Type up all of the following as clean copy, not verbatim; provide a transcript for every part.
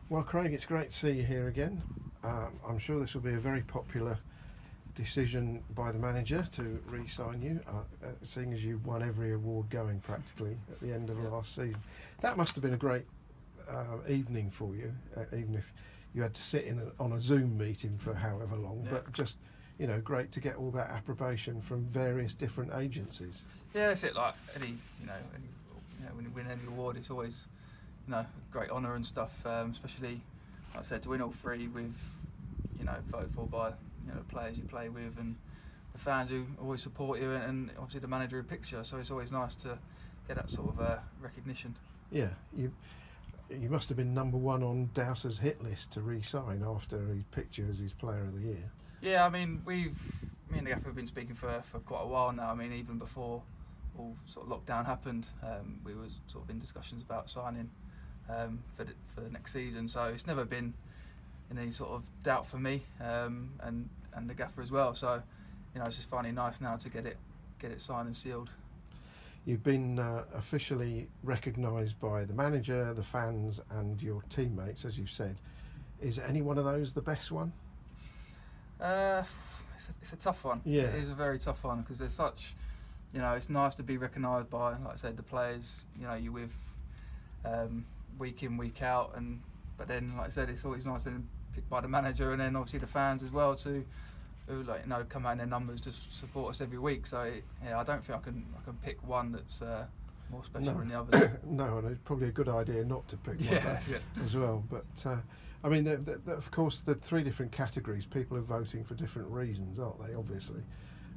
Well, Craig, it's great to see you here again. I'm sure this will be a very popular decision by the manager to re-sign you, seeing as you won every award going practically at the end of last season. That must have been a great evening for you, even if you had to sit on a Zoom meeting for however long, but just, great to get all that approbation from various different agencies. Yeah, that's it. Like when you win any award, it's always, a great honour and stuff. Especially, like I said, to win all three with, voted for by, the players you play with and the fans who always support you, and obviously the manager who picks you. So it's always nice to get that sort of recognition. Yeah, you must have been number one on Dowser's hit list to re-sign after he picked you as his Player of the Year. Yeah, I mean, me and the gaffer have been speaking for quite a while now. I mean, even before all sort of lockdown happened, we were sort of in discussions about signing for the next season. So it's never been in any sort of doubt for me and the gaffer as well. So it's just finally nice now to get it signed and sealed. You've been officially recognised by the manager, the fans, and your teammates, as you've said. Is any one of those the best one? It's a tough one. Yeah. It is a very tough one because there's such, it's nice to be recognised by, like I said, the players. You're with week in, week out, but then, like I said, it's always nice to be picked by the manager, and then obviously the fans as well too, who come out in their numbers, just support us every week. So I don't think I can pick one that's more special than the others. No, and it's probably a good idea not to pick one that's it. as well. But I mean, of course, the three different categories, people are voting for different reasons, aren't they? Obviously,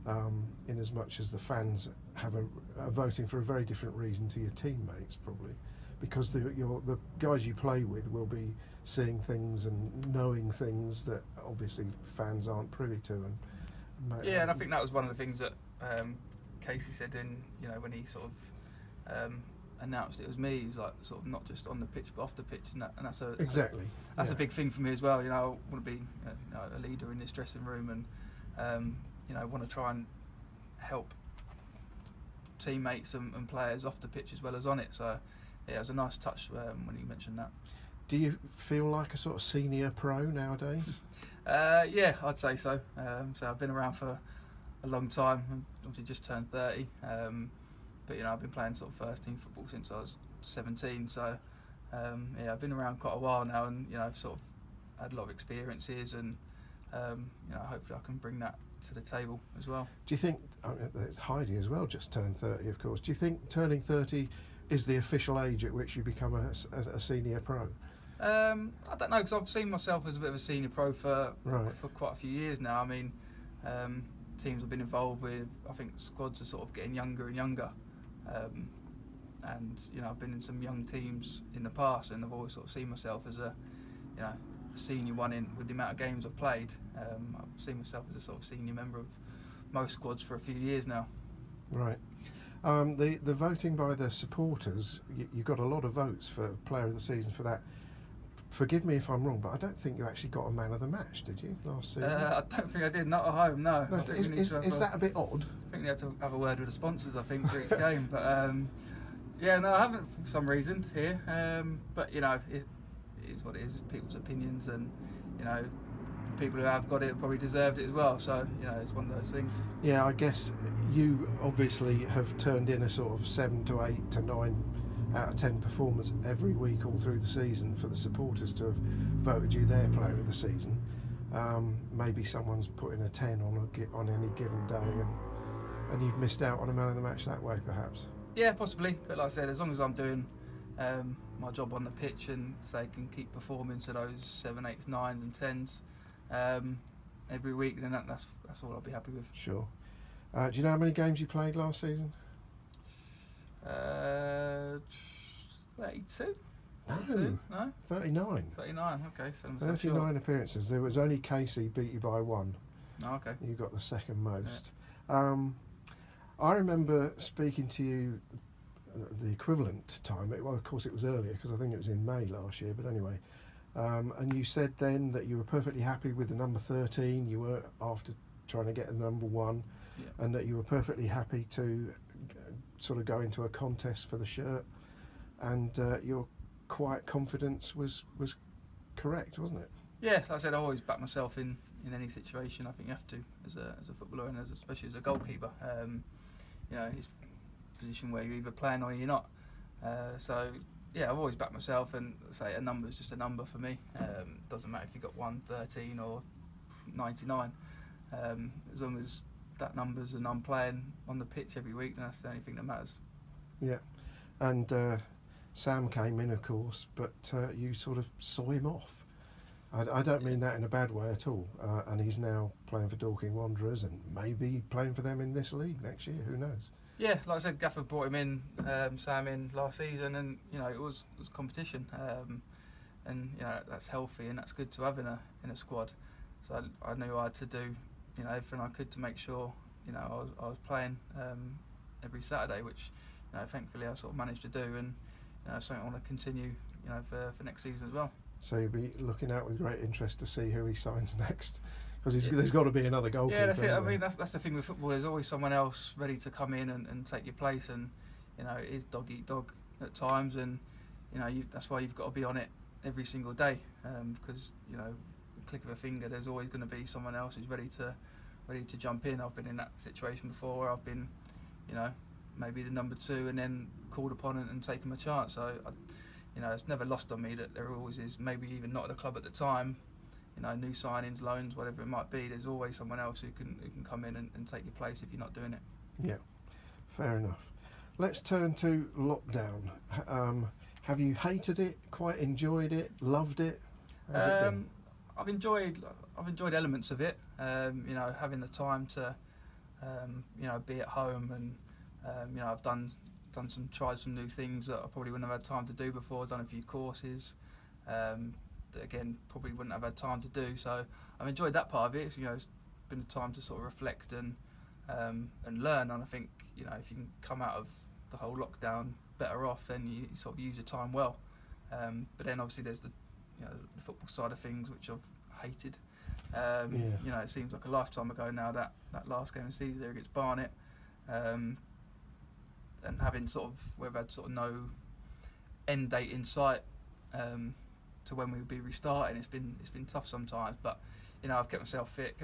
in as much as the fans are voting for a very different reason to your teammates, probably, because the guys you play with will be seeing things and knowing things that obviously fans aren't privy to. And I think that was one of the things that Casey said when he sort of announced it was me. He's like, sort of not just on the pitch but off the pitch, and that's a big thing for me as well. I want to be a leader in this dressing room, and want to try and help teammates and players off the pitch as well as on it. So it was a nice touch when you mentioned that. Do you feel like a sort of senior pro nowadays? Yeah, I'd say so. So I've been around for a long time. Obviously just turned 30. But I've been playing sort of first team football since I was 17. So I've been around quite a while now, and I've sort of had a lot of experiences, and hopefully I can bring that to the table as well. Do you think, it's Heidi as well just turned 30, of course. Do you think turning 30 is the official age at which you become a senior pro? I don't know, because I've seen myself as a bit of a senior pro for quite a few years now. I mean, teams I've been involved with, I think squads are sort of getting younger and younger. And I've been in some young teams in the past, and I've always sort of seen myself as a senior one with the amount of games I've played. I've seen myself as a sort of senior member of most squads for a few years now. Right. The voting by the supporters, you got a lot of votes for Player of the Season for that. Forgive me if I'm wrong, but I don't think you actually got a man of the match, did you, last season? I don't think I did, not at home, no. Is that a bit odd? I think you have to have a word with the sponsors, I think, for each game. But I haven't for some reasons here. But it is what it is. People's opinions, and people who have got it probably deserved it as well. So it's one of those things. Yeah, I guess you obviously have turned in a sort of 7 to 8 to 9 out of 10 performance every week all through the season for the supporters to have voted you their Player of the Season. Maybe someone's putting a 10 on any given day, and you've missed out on a man of the match that way, perhaps. Yeah, possibly. But like I said, as long as I'm doing my job on the pitch, and say can keep performing to those 7, 8s, 9s and 10s every week, then that's all I'll be happy with. Sure. Do you know how many games you played last season? 32? No. 39. 39, okay. 39 appearances. There was only Casey beat you by 1. Oh, okay. You got the second most. Yeah. I remember speaking to you the equivalent time. Well, of course it was earlier because I think it was in May last year, but anyway. And you said then that you were perfectly happy with the number 13. You were after trying to get the number 1, and that you were perfectly happy to sort of go into a contest for the shirt, and your quiet confidence was correct, wasn't it? Yeah, like I said, I always back myself in any situation. I think you have to as a footballer and especially as a goalkeeper. You know, it's a position where you're either playing or you're not. So yeah, I've always backed myself, and say a number is just a number for me. Doesn't matter if you got 113 or 99. As long as that number's and I'm playing on the pitch every week, then that's the only thing that matters. Yeah, and Sam came in, of course, but you sort of saw him off. I don't mean that in a bad way at all. And he's now playing for Dorking Wanderers and maybe playing for them in this league next year. Who knows? Yeah, like I said, Gaffer brought him in, Sam in last season, and you know it was competition, and you know that's healthy and that's good to have in a squad. So I knew I had to do everything I could to make sure I was playing every Saturday, which thankfully I sort of managed to do, and something I want to continue for next season as well. So you'll be looking out with great interest to see who he signs next, because there's got to be another goalkeeper. Yeah, that's it. I mean, that's the thing with football. There's always someone else ready to come in and take your place, and it is dog eat dog at times, and that's why you've got to be on it every single day, because click of a finger, there's always going to be someone else who's ready to jump in. I've been in that situation before where I've been, maybe the number 2 and then called upon and taken a chance. So it's never lost on me that there always is, maybe even not at the club at the time, new signings, loans, whatever it might be, there's always someone else who can come in and take your place if you're not doing it. Yeah, fair enough. Let's turn to lockdown. Have you hated it, quite enjoyed it, loved it? How's it been? I've enjoyed elements of it, having the time to be at home, and I've tried some new things that I probably wouldn't have had time to do before. Done a few courses that again probably wouldn't have had time to do. So I've enjoyed that part of it. It's been a time to sort of reflect and learn. And I think if you can come out of the whole lockdown better off, then you sort of use your time well. But then obviously there's the football side of things, which I've hated. It seems like a lifetime ago now that last game of the season there against Barnet. And having we've had no end date in sight to when we would be restarting. It's been tough sometimes, but I've kept myself fit,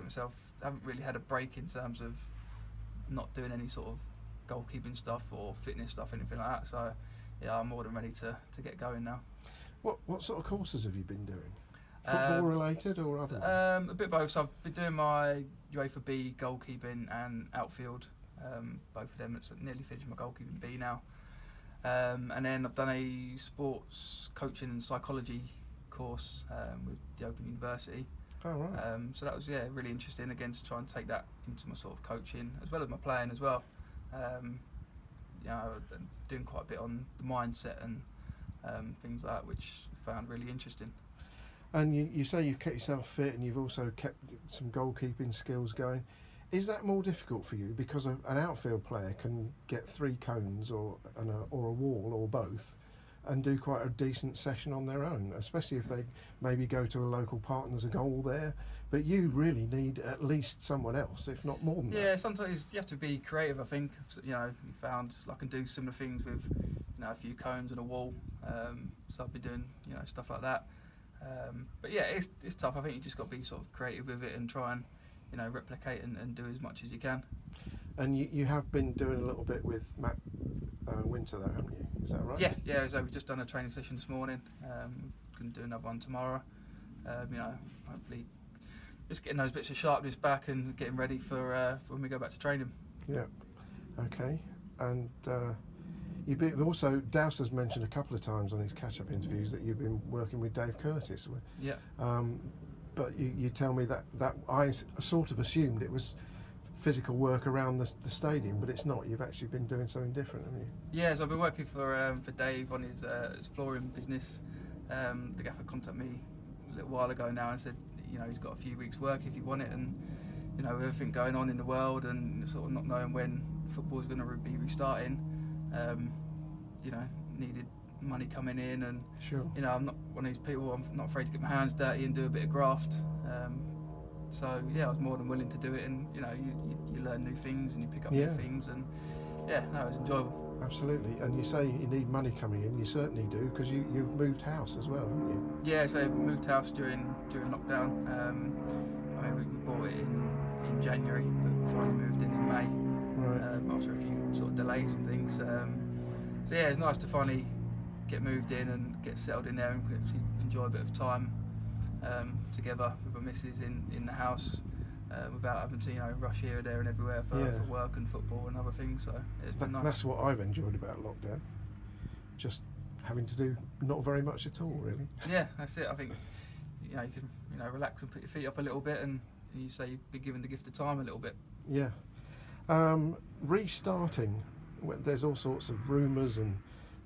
haven't really had a break in terms of not doing any sort of goalkeeping stuff or fitness stuff, anything like that. So yeah, I'm more than ready to get going now. What sort of courses have you been doing? Football related or other? A bit of both. So I've been doing my UEFA B goalkeeping and outfield. Both of them. It's nearly finished my goalkeeping B now. And then I've done a sports coaching and psychology course with the Open University. Oh, right. So that was really interesting, again, to try and take that into my sort of coaching as well as my playing as well. I'm doing quite a bit on the mindset and things like that, which I found really interesting. And you say you've kept yourself fit and you've also kept some goalkeeping skills going. Is that more difficult for you because an outfield player can get 3 cones or a wall or both and do quite a decent session on their own, especially if they maybe go to a local partner, there's a goal there, but you really need at least someone else, if not more than that. Yeah, sometimes you have to be creative, I think. You found I can do similar things with a few cones and a wall, so I've been doing stuff like that. But yeah, it's tough. I think you just got to be sort of creative with it and try and replicate and do as much as you can. And you have been doing a little bit with Matt Winter though, haven't you? Is that right? Yeah. So we've just done a training session this morning. Going to do another one tomorrow. Hopefully just getting those bits of sharpness back and getting ready for when we go back to training. Yeah. Okay. And you've also, Douse has mentioned a couple of times on his catch-up interviews that you've been working with Dave Curtis. Yeah. But you tell me that I sort of assumed it was physical work around the stadium, but it's not. You've actually been doing something different, haven't you? Yeah, so I've been working for Dave on his flooring business. The gaffer contacted me a little while ago now and said, he's got a few weeks' work if you want it, and with everything going on in the world and sort of not knowing when football's going to be restarting, needed money coming in, and sure. I'm not one of these people. I'm not afraid to get my hands dirty and do a bit of graft. So yeah, I was more than willing to do it, and you learn new things and you pick up new things, and yeah, no, it was enjoyable. absolutely. And you say you need money coming in. You certainly do, because you've moved house as well, haven't you? Yeah, so we moved house during lockdown. I mean, we bought it in January, but finally moved in May Right. after a few sort of delays and things. So yeah, it's nice to finally get moved in and get settled in there and actually enjoy a bit of time together with my missus in the house. Without having to rush here, there, and everywhere for work and football and other things. So it's been nice. That's what I've enjoyed about lockdown. Just having to do not very much at all, really. Yeah, that's it. I think you can relax and put your feet up a little bit, and you say you've been given the gift of time a little bit. Yeah. Restarting. There's all sorts of rumours and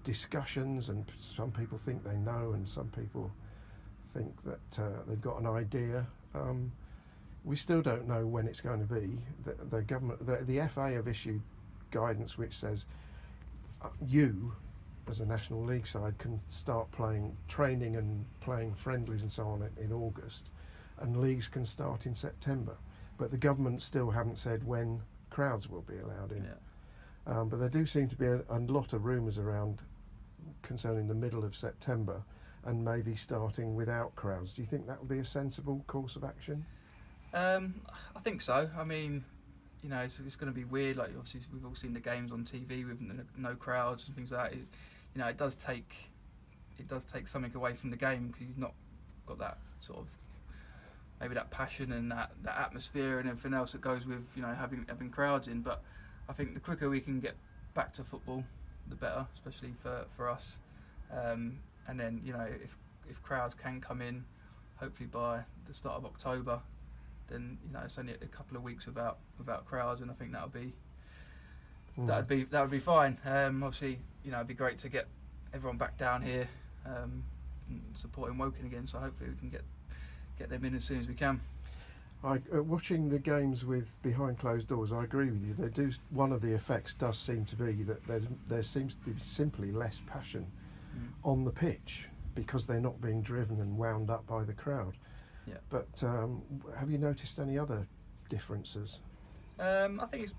discussions, and some people think they know, and some people think that they've got an idea. We still don't know when it's going to be. The government, the FA have issued guidance which says you, as a National League side, can start training and playing friendlies and so on in August, and leagues can start in September. But the government still haven't said when crowds will be allowed in. Yeah. But there do seem to be a lot of rumours around concerning the middle of September and maybe starting without crowds. Do you think that would be a sensible course of action? I think so. I mean, it's going to be weird. Like, obviously, we've all seen the games on TV with no crowds and things like that. It does take something away from the game, because you've not got that sort of maybe that passion and that atmosphere and everything else that goes with having crowds in. But I think the quicker we can get back to football, the better, especially for us. And then if crowds can come in, hopefully by the start of October, then it's only a couple of weeks without crowds, and I think that would be fine. Obviously, it'd be great to get everyone back down here supporting Woking again. So hopefully we can get them in as soon as we can. Watching the games with behind closed doors, I agree with you. One of the effects does seem to be that there seems to be simply less passion on the pitch, because they're not being driven and wound up by the crowd. Yeah. But have you noticed any other differences? I think it's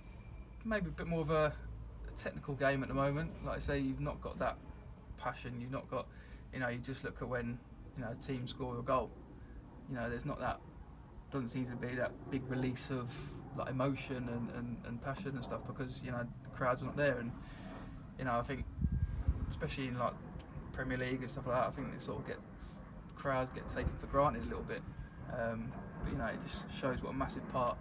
maybe a bit more of a technical game at the moment. Like I say, you've not got that passion. You've not got, you just look at when a team score a goal. There's not that. Doesn't seem to be that big release of like emotion and passion and stuff, because the crowds are not there. And I think, especially in like Premier League and stuff like that, I think crowds get taken for granted a little bit. But it just shows what a massive part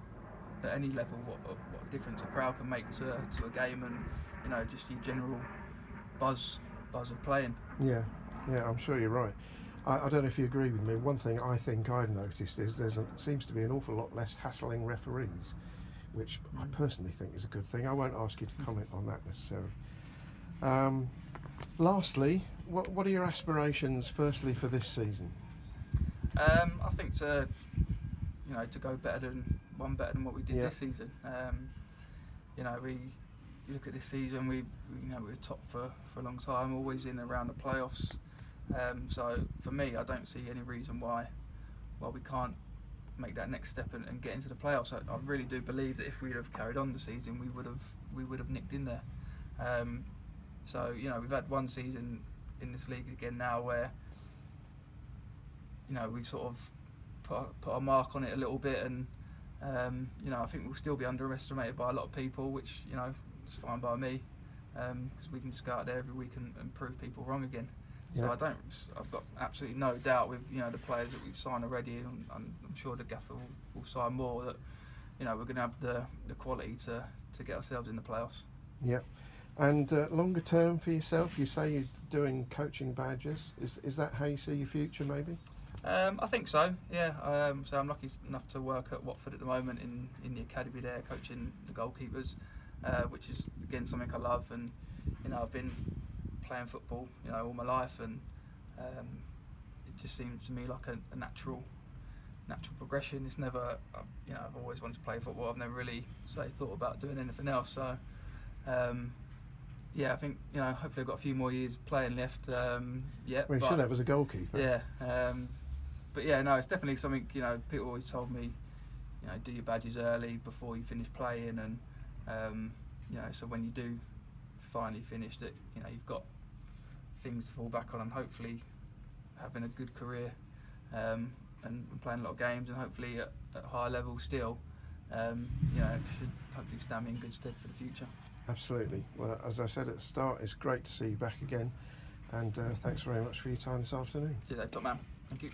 at any level, what difference a crowd can make to a game, and just your general buzz of playing. Yeah, I'm sure you're right. I don't know if you agree with me. One thing I think I've noticed is seems to be an awful lot less hassling referees, which I personally think is a good thing. I won't ask you to comment on that necessarily. Lastly, what are your aspirations, firstly, for this season? I think to go better than what we did this season. You look at this season, we were top for a long time, always in and around the playoffs. So for me, I don't see any reason why we can't make that next step and get into the playoffs. I really do believe that if we'd have carried on the season, we would have nicked in there. So we've had one season in this league again now where we've sort of put a mark on it a little bit, and I think we'll still be underestimated by a lot of people, which is fine by me, because we can just go out there every week and prove people wrong again. So I've got absolutely no doubt with the players that we've signed already, and I'm sure the gaffer will sign more, that we're going to have the quality to get ourselves in the playoffs. Yeah. And longer term for yourself, you say you're doing coaching badges. Is that how you see your future, maybe? I think so, yeah. So I'm lucky enough to work at Watford at the moment in the academy there, coaching the goalkeepers, which is again something I love. And I've been playing football all my life, and it just seems to me like a natural progression. It's never I've always wanted to play football. I've never really thought about doing anything else. So I think hopefully I've got a few more years playing left. Well, you should have as a goalkeeper. Yeah. But yeah, no, it's definitely something. People always told me, do your badges early before you finish playing, and so when you do finally finished it, you know, you've got things to fall back on, and hopefully having a good career and playing a lot of games, and hopefully at high level still, you know, it should hopefully stand me in good stead for the future. Absolutely. Well, as I said at the start, it's great to see you back again, and thanks very much for your time this afternoon. Cheers, top man. Thank you.